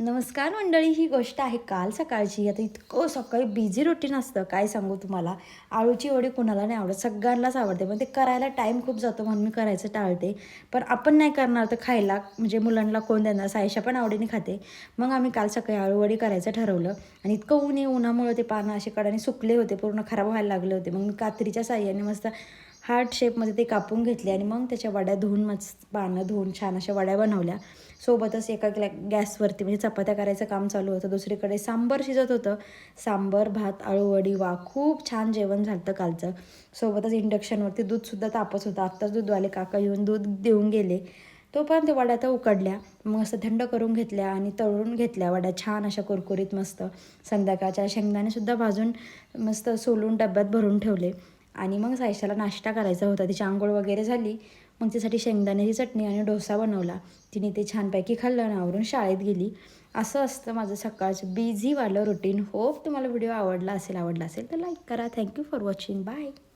नमस्कार मंडळी, ही गोष्ट आहे काल सकाळची. आता इतकं सकाळी बिझी रुटीन असतं, काय सांगू तुम्हाला. आळूची वडी कुणाला नाही आवडत, सगळ्यांनाच आवडते, पण ते करायला टाईम खूप जातो म्हणून मी करायचं टाळते. पण आपण नाही करणार तर खायला म्हणजे मुलांना कोण देणार. सायशा पण आवडीने खाते. मग आम्ही काल सकाळी आळूवडी करायचं ठरवलं आणि इतकं ऊन आहे, उन्हामुळे ते पानं असे कडाने सुकले होते, पूर्ण खराब व्हायला लागले होते. मग मी कात्रीच्या साह्याने मस्त हार्ट शेपमध्ये ते कापून घेतले आणि मग त्याच्या वड्या धुवून, मस्त पानं धुवून छान अशा वड्या बनवल्या. सोबतच एका गॅसवरती म्हणजे चपात्या करायचं काम चालू होतं, दुसरीकडे सांबर शिजत होतं. सांबर, भात, आळूवडी, वा खूप छान जेवण झालं होतं कालचं. सोबतच इंडक्शनवरती दूधसुद्धा तापत होतं. आत्ताच दूधवाले काका येऊन दूध देऊन गेले. तोपर्यंत वड्या तर उकडल्या, मस्त थंड करून घेतल्या आणि तळून घेतल्या वड्या छान अशा कुरकुरीत मस्त. संध्याकाळच्या शेंगदाणेसुद्धा भाजून मस्त सोलून डब्यात भरून ठेवले. आणि मग सायशाला नाश्ता करायचा होता, तिची आंघोळ वगैरे झाली. मग त्यासाठी शेंगदाण्याची चटणी आणि डोसा बनवला. तिने ते छानपैकी खाल्लं आणि आवरून शाळेत गेली. असं असतं माझं सकाळचं बिझीवालं रुटीन. होप तुम्हाला व्हिडिओ आवडला असेल तर लाईक करा. Thank you for watching. बाय.